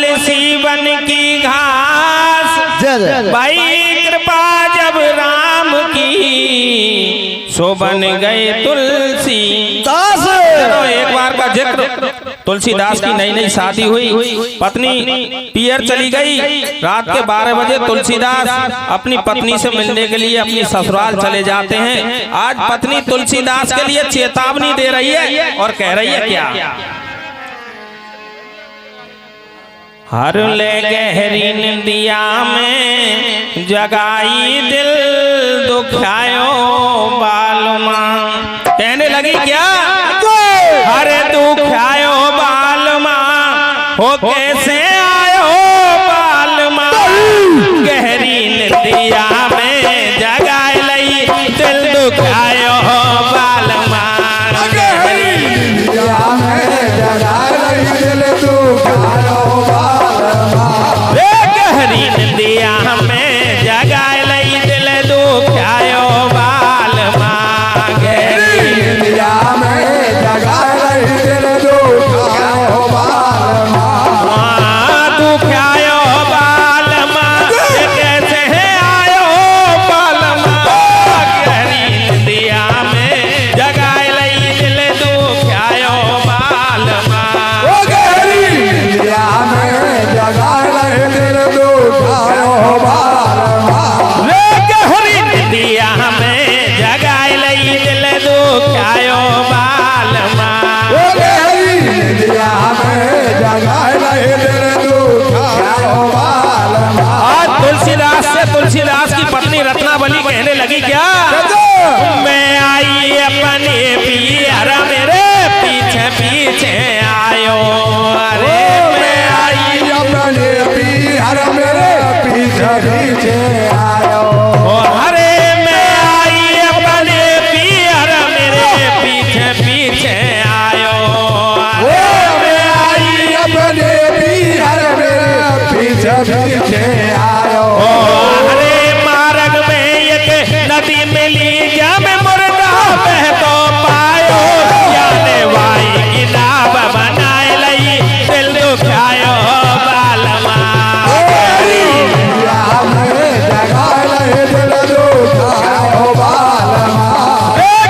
तुलसी बन की घास, भाई कृपा जब राम की, सो बन गए तुलसी दास। एक बार का जिक्र, तुलसीदास की नई नई शादी हुई, पत्नी पियर चली गई। रात के 12 बजे तुलसीदास अपनी पत्नी से मिलने के लिए अपनी ससुराल चले जाते हैं। आज पत्नी तुलसीदास के लिए चेतावनी दे रही है और कह रही है क्या? हर ले गहरी निंदिया में जगाई दिल दुखायो बालमा। कहने लगी क्या? हरे दुखायो बालमा, हो कैसे आयो बालमा, गहरी निंदिया में जगाए लई दिल दुखायो बालमा, गहरी निंदिया में जगाए लई दिल दुखायो बालमा, गहरी निंदिया में जगाए लई दिल दुखायो बालमा, गहरी निंदिया में जगाए लई दिल दुखायो बालमा, दुखायो बालमा, कैसे आयो बालमा, गहरी निंदिया में जगाए लई दिल दुखायो बालमा, गहरी निंदिया में जगाए लई दिल दुखायो बालमा, गहरी निंदिया में जगाए लई दिल दुखायो बालमा, गहरी निंदिया में जगाए लई दिल दुखायो बालमा। आज तुलसीदास की पत्नी रत्नावली कहने लगी क्या? मैं आई अपने पियर मेरे पीछे पीछे आयो, अरे मैं आई अपने पियर मेरे पीछे पीछे आयो, अरे मैं आई अपने पियर मेरे पीछे पीछे आयो, अरे मैं आई अपने पियर मेरे पीछे पीछे आयो, अरे मार्ग में एक नदी मिली जब मुर्दा बह तो पायो, याने वाई की नाव बनाए लई दिल दुखायो बालमा, गहरी निंदिया में जगाए लई दिल दुखायो बालमा,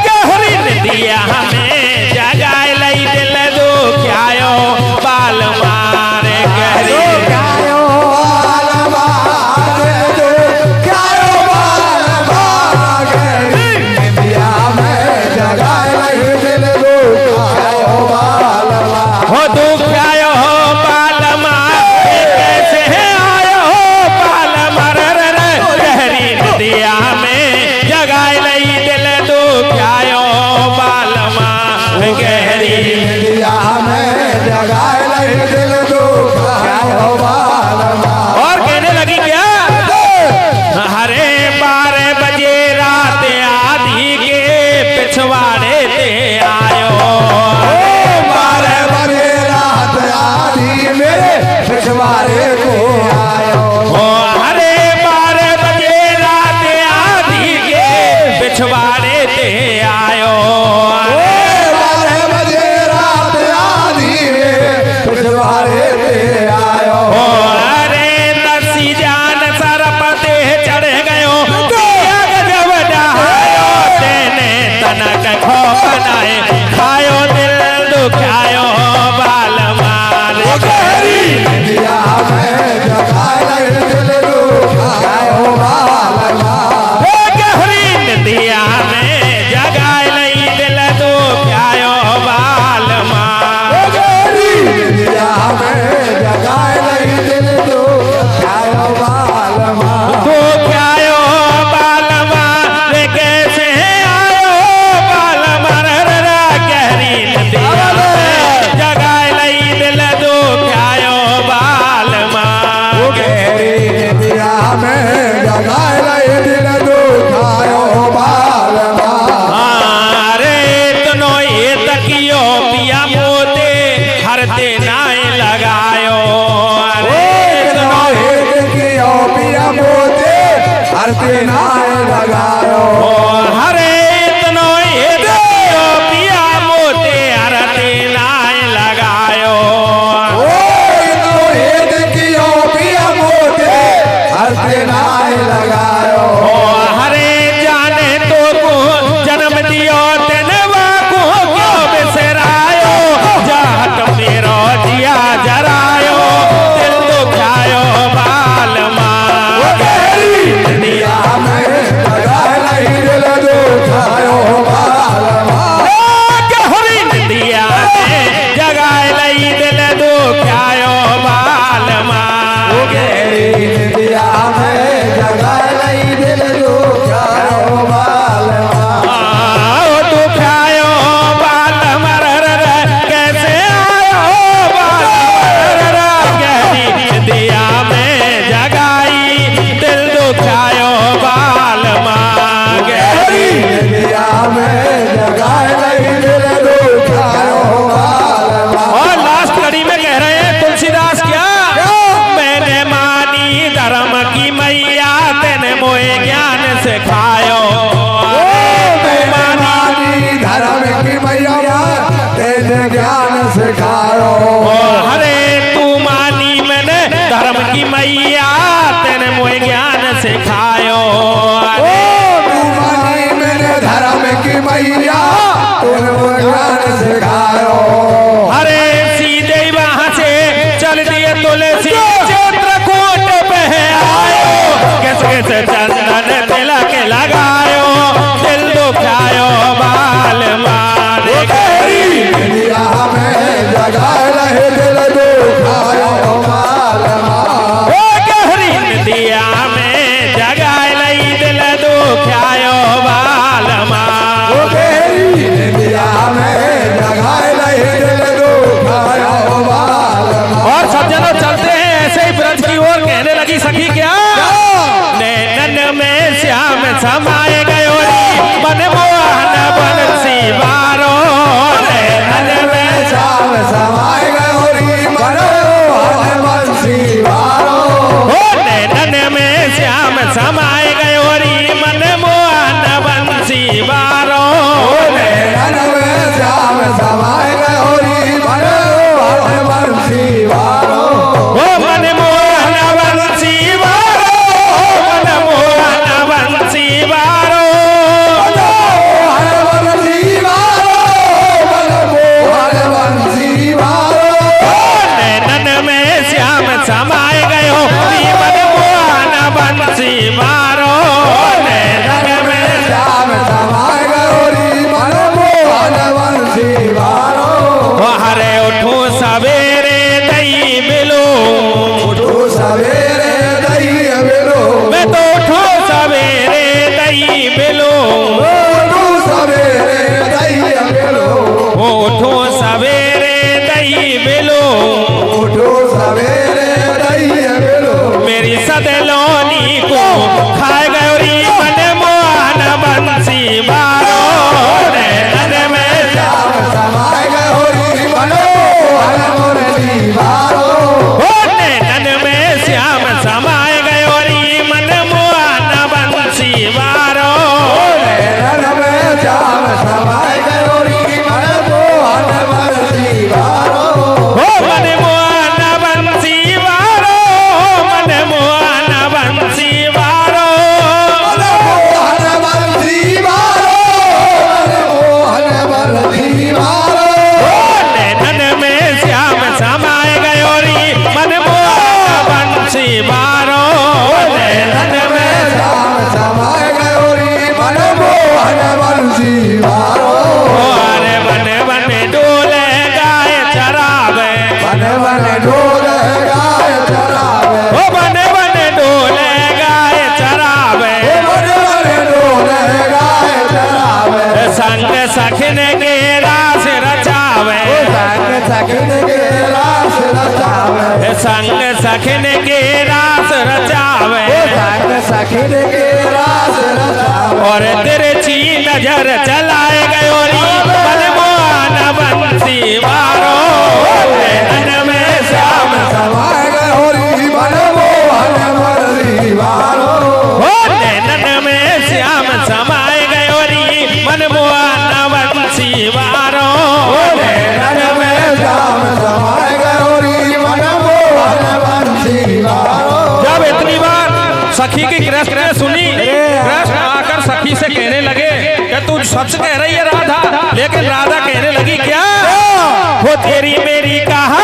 गहरी निंदिया में जगाए लई दिल दुखायो बालमा, रे गहरी दुखायो बालमा, दुखायो बालमा, गहरी निंदिया में जगाए लई दिल दुखायो बालमा, हो दुखायो बालमा, कैसे आयो बालमा, रे गहरी निंदिया में जगाए लई दिल दुखायो बालमा, गहरी निंदिया में जगाए लई दिल दुखायो बालमा। और कहने लगी क्या? हरे 12 बजे रात आधी के पिछवाड़े ते आयो, 12 बजे रात आधी मेरे पिछवाड़े को आयो, हरे 12 बजे रात आधी के पिछवाड़े ते आयो, 12 बजे रात आधी के पिछवाड़े ते आयो, अरे नसी जान सर पे चढ़ गयो, जब डहायो तेने तनक खो बनाए खायो दिल दुखायो बालमा, गहरी निंदिया में जगाए लई दिल दुखायो बालमा, गहरी निंदिया में जगाए लई दिल दुखायो बालमा, गहरी निंदिया में जगाए लई दिल दुखायो बालमा, दुखायो बालमा, रे कैसे आयो बालमा, रे गहरी निंदिया में जगाए लई दिल दुखायो बालमा, गहरी निंदिया में जगाए लई दिल दुखायो बालमा, अरे तनो ये तकियो पिया मोते हरते नाय लगायो, अरे तनो ये तकियो पिया मोते हरते नाय लगायो, हरे तनो ये तकियो पिया मोते हरते नाय लगायो, तनो ये सत्यनाय लगायो हरे जाने तो को जन्म दियो तेनवा को क्यों बिसरायो जाट मेरो जिया जरायो दिल दुखायो बाल दिया में जगाए लई दिल दुखायो बाल गहरी दिया में जगाए लई दिल दुखायो बाल दिया में जगाए लई दिल दुखायो बाल दुखायो बाल मर कैसे आयो बाल गहरी दिया में जगाई दिल दुखायो बाल गहरी दिया में जगाए लई दिल दुखायो बाल और लास्ट कड़ी में कह रहे हैं तुलसीदास क्या मैंने मानी धर्म की मैया तेने मोए ज्ञान सिखायो मानी धर्म की मैया तेने ज्ञान सिखायो हरे तू मानी मैंने धर्म की मैया तेने मोए ज्ञान सिखायो तू मानी मैंने धर्म की मैया तेने ज्ञान सिखायो हरे सीधे वहां से चल दिए तुलसी चित्रकूट पे आयो कैसे कैसे चंदन तिलक लगायो दिल दुखायो बाल मारे दिया में जगाए लई दिल दुखायो बाल ओ गहरी दिया में जगाए लई दिल दुखायो बाल दिया में जगाए लई दिल दुखायो बाल और सब जनों चलते हैं ऐसे ही ब्रज की ओर कहने लगी सखी क्या नैनन में श्याम समाए गयो मन मोहन बंसी बारो नैनन में श्याम समाए गयो मनोहर बंसी वारो ओ नैनन में श्याम समाए गयो मन मोहन बंसी बारो नैनन में श्याम समाए गयो मनोहर बंसी वारो ओ मन मोहन बंसी बारो मन मोहन बंसी बारो मनोहर बंसी वारो मनोहर बंसी वारो नैनन में श्याम समाए गयो मन मोहन बंसी बारो नैनन में श्याम समाए गयो मनोहर बंसी वारो हरे उठो सवेरे दई मिलो उठो सवेरे दई मिलो मैं तो उठो सवेरे दई मिलो उठो सवेरे दई मिलो उठो सवेरे दई मिलो उठो सवेरे दई मिलो मेरी सदलोनी को खाए गौरी मन मोहन बंसी बारो नैनन में श्याम समाए गयो मनोहर मुरली वारो ओ नैनन में श्याम समाए गयो मन मोहन बंसी बारो नैनन में श्याम समाए गयो मनोहर बंसी वारो ओ मन मोहन बंसी बारो मन मोहन बंसी बारो मनोहर बंसी वारो मनोहर बंसी वारो नैनन में श्याम समाए गयो मन मोहन बंसी बारो नैनन में श्याम समाए गयो मनोहर बंसी वारो अरे बन बन डोले गाय चरावे बन बन ढोल गाय चरावे ओ बन बन डोले गाय चरावे बन बन ढोल गाय चरावे संग सखन के रास रचावे संग सखन के रास रचावे संग सखन के रास रचावे संग सखन के रास रचावे और तिरछी नजर चलाए गयो मन मोहन बंसी बारो नैनन में श्याम समाए गयो मनोहर मुरली वारो ओ नैनन में श्याम समाए गयो मन मोहन बंसी बारो नैनन में श्याम समाए गयो मनोहर बंसी वारो जब इतनी बार सखी की कृष्ण ने सुनी। कृष्ण आकर सखी से कहने लगे कि तू सच कह रही है राधा, लेकिन राधा कहने लगी क्या, वो तेरी मेरी कहा